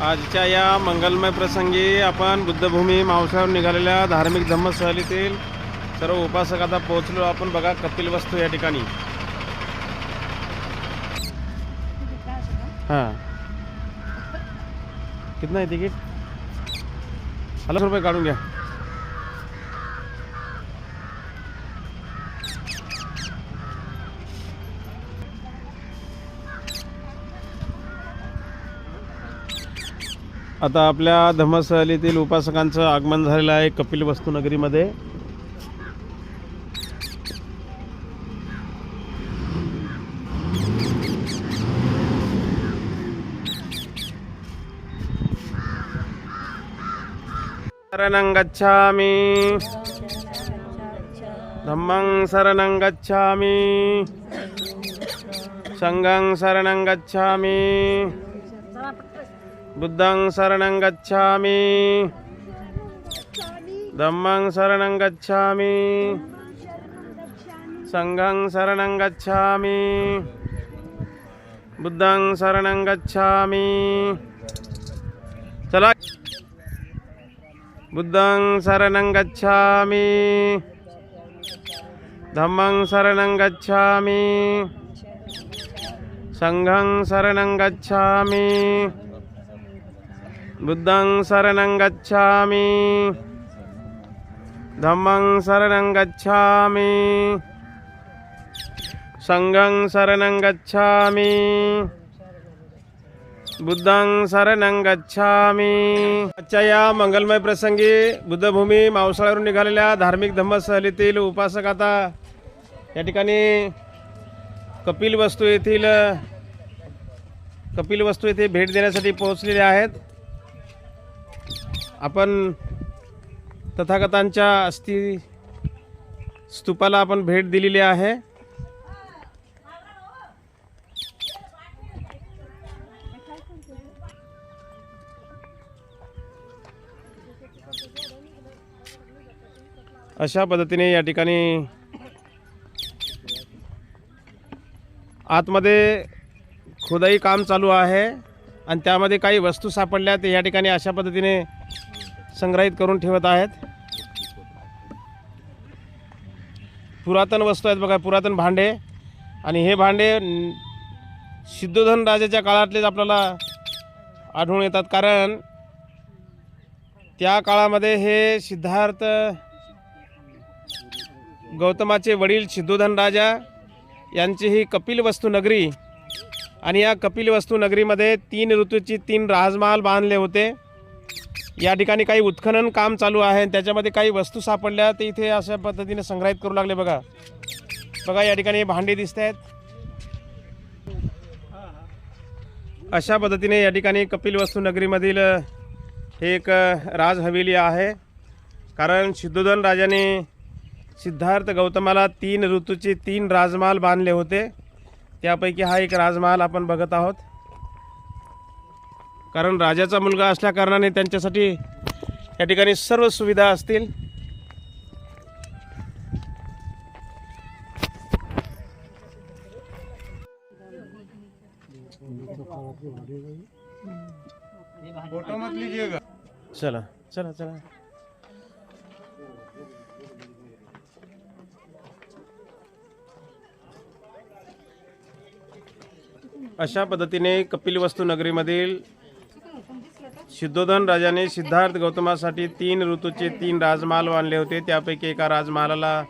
आजच्या या मंगलमय प्रसंगी आपण बुद्धभूमी मावसावर निघालेल्या धार्मिक धम्मसहलीतील सर्व उपासक आता पोहोचलो आपण. बघा कपिलवस्तू या ठिकाणी. हां, कितना आहे तिकीट? ₹1,000 काढून घ्या. आता आपल्या धम्मसहलीतील उपासकांचं आगमन झालेलं आहे कपिलवस्तू नगरीमध्ये. शरणं गच्छामि, धम्मं शरणं गच्छामि, संघं शरणं गच्छामि, बुद्धं शरणं गच्छामि, धम्मं शरणं गच्छामि, संघं शरणं गच्छामि, बुद्धं शरणं गच्छामि. चला, बुद्धं शरणं गच्छामि, धम्मं शरणं गच्छामि, संघं शरणं गच्छामि, बुद्धं शरणं गच्छामि, धम्मं शरणं गच्छामि, संघं शरणं गच्छामि, बुद्धं शरणं गच्छामि. आजच्या या मंगलमय प्रसंगी बुद्धभूमी मावसाळ्यावरून निघालेल्या धार्मिक धम्मसहलीतील उपासक आता या ठिकाणी कपिलवस्तू येथे भेट देण्यासाठी पोहोचलेले आहेत. आपण तथागतांच्या अस्थि स्तूपाला आपण भेट दिलेली आहे. अशा पद्धतीने या ठिकाणी आतमध्ये खोदाई काम चालू आहे आणि त्यामध्ये काही वस्तू सापडल्या ते या ठिकाणी अशा पद्धतीने संग्रहित करून ठेवत आहेत. पुरातन वस्तू आहेत बघा, पुरातन भांडे. आणि हे भांडे सिद्धोधन राजाच्या काळातलेच आपल्याला आढळून येतात, कारण त्या काळामध्ये हे सिद्धार्थ गौतमाचे वडील सिद्धोधन राजा यांची ही कपिलवस्तू नगरी. आणि या कपिलवस्तू नगरीमध्ये 3 ऋतूची 3 राजमहाल बांधले होते. या ठिकाणी काही उत्खनन काम चालू आहे, त्याच्यामध्ये काही वस्तू सापडल्या ते इथे अशा पद्धतीने संग्रहित करू लागले. बघा बघा, या ठिकाणी भांडी दिसत आहेत. अशा पद्धतीने या ठिकाणी कपिलवस्तू नगरीमधील हे एक राज हवेली आहे, कारण सिद्धोधन राजाने सिद्धार्थ गौतमाला 3 ऋतूचे 3 राजमहाल बांधले होते. त्यापैकी हा एक राजमहाल आपण बघत आहोत. कारण राजाचा मुलगा असल्या कारणाने त्यांच्यासाठी या ठिकाणी सर्व सुविधा असतील. फोटो मत लीजिएगा. चला चला चला. अशा पद्धतीने कपिलवस्तू नगरीमधील सिद्धोधन राजाने सिद्धार्थ गौतमासाठी 3 ऋतूचे 3 राजमहाल बांधले होते. त्यापैकी एका राजमहालाला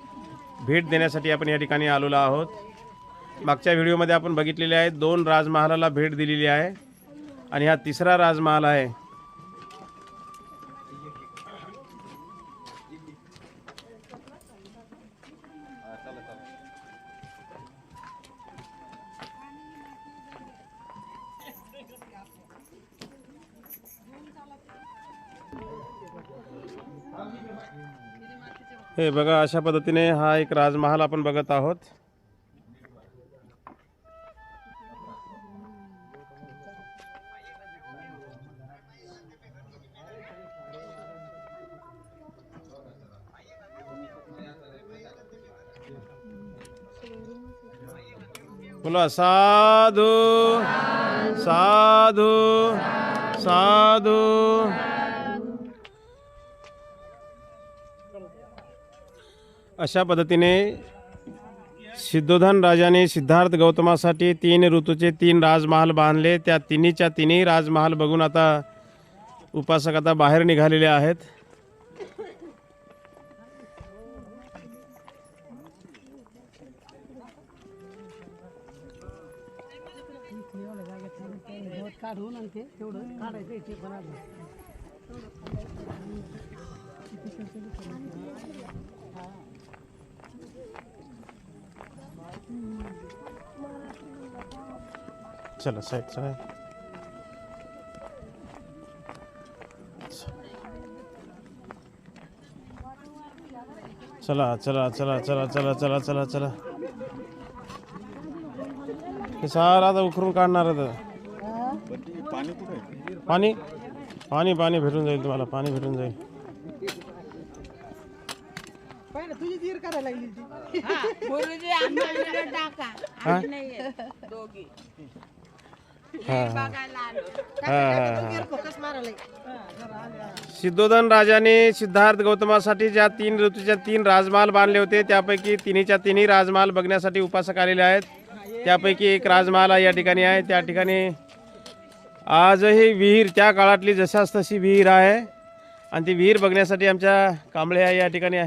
भेट देण्यासाठी आपण या ठिकाणी आलेलो आहोत. मागच्या व्हिडिओमध्ये आपण बघितलेले आहे 2 राजमहालाला भेट दिलेली आहे आणि हा 3रा राजमहाल आहे. हे बघा, अशा पद्धतीने हा एक राजमहाल आपण बघत आहोत. बोला साधु साधु साधू. अशा पद्धतीने सिद्धोधन राजाने सिद्धार्थ गौतमासाठी 3 ऋतूचे 3 राजमहाल बांधले. त्या तिन्ही राजमहाल बघून आता उपासक आता बाहेर निघालेले आहेत. चला साईड चला. चला चला चला चला चला चला चला चला. हे सारा आता उकरून काढणार आहे. पाणी पाणी पाणी भेटून जाईल तुम्हाला. पाणी भेटून जाईल. सिद्धोधन राजाने सिद्धार्थ गौतमासाठी ज्या 3 ऋतूच्या 3 राजमहाल बांधले होते त्यापैकी तिन्ही राजमहाल बघण्यासाठी उपासक आलेले आहेत. त्यापैकी एक राजमहाल या ठिकाणी आहे. त्या ठिकाणी आजही विहीर त्या काळातली जशास तशी विहीर आहे आणि ती विहीर बघण्यासाठी आमच्या कांबळे या ठिकाणी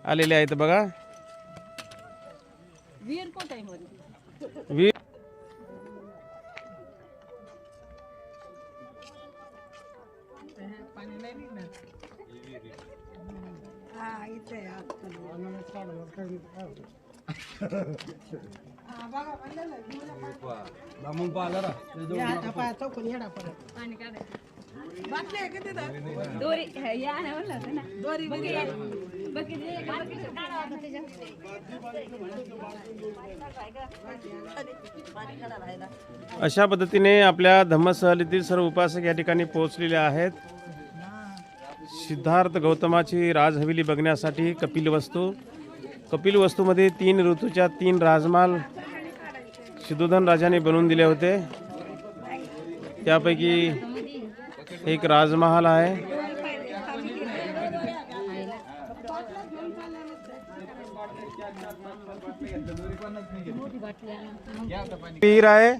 आलेले आहेत. बघा विहीर अशा पद्धतीने आपल्या धम्मसहलीतील सर्व उपासक या ठिकाणी पोहोचलेले आहेत. सिद्धार्थ गौतमाची राजहवेली बघण्यासाठी कपिलवस्तूमध्ये 3 ऋतूच्या 3 राजमहाल सिद्धोधन राजाने बनवून दिले होते. त्यापैकी एक राजमहाल आहे. विहीर आहे.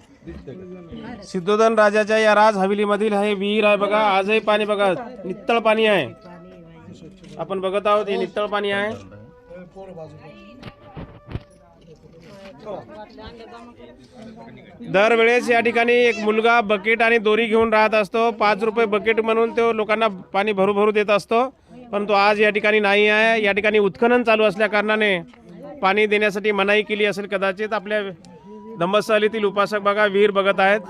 सिद्धोधन राजाच्या या राज हवेलीमधील हे विहीर आहे. बघा आजही पाणी बघा नित्तळ पाणी आहे. आपण बघत आहोत हे नित्तळ पाणी आहे. दरवेळेस या ठिकाणी एक मुलगा बकेट आणि दोरी घेऊन राहत असतो. 5 रुपये बकेट म्हणून तो लोकांना पाणी भरू देत असतो. परंतु आज या ठिकाणी नाही आहे. या ठिकाणी उत्खनन चालू असल्या कारणाने पाणी देण्यासाठी मनाई केली असेल कदाचित. आपल्या धम्मसहलीतील उपासक बघा विहीर बघत आहेत.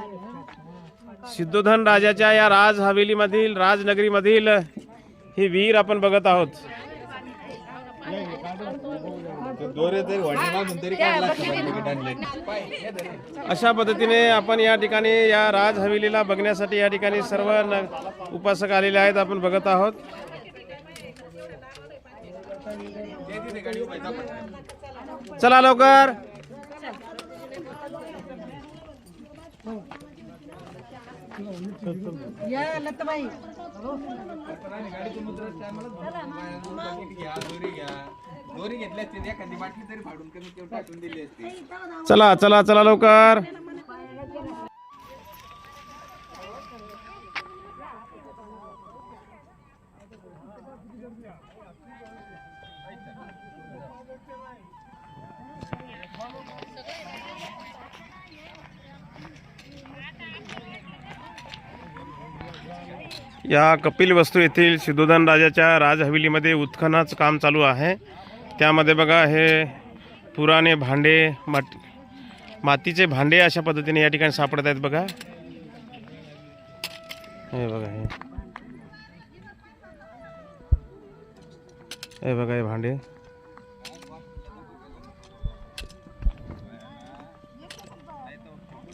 सिद्धोधन राजाच्या या राज हवेलीमधील राजनगरीमधील ही विहीर आपण बघत आहोत. अशा पद्धतीने आपण या ठिकाणी या राज हवेलीला बघण्यासाठी या ठिकाणी सर्व उपासक आलेले आहेत. आपण बघत आहोत. चला लवकर. चला चला चला लवकर. या कपिलवस्तू येथील सिद्धोधन राजाच्या राजहवेलीमध्ये उत्खननाचं काम चालू आहे. त्यामध्ये बघा हे पुराणे भांडे मातीचे भांडे अशा पद्धतीने या ठिकाणी सापडत आहेत. बघा हे बघा हे बघा हे भांडे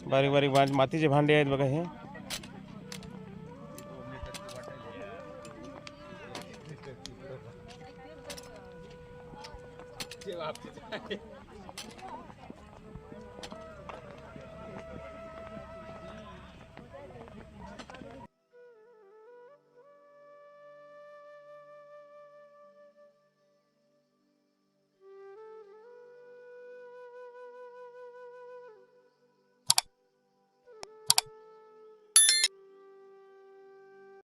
बारीक बारीक मातीचे भांडे आहेत. बघा हे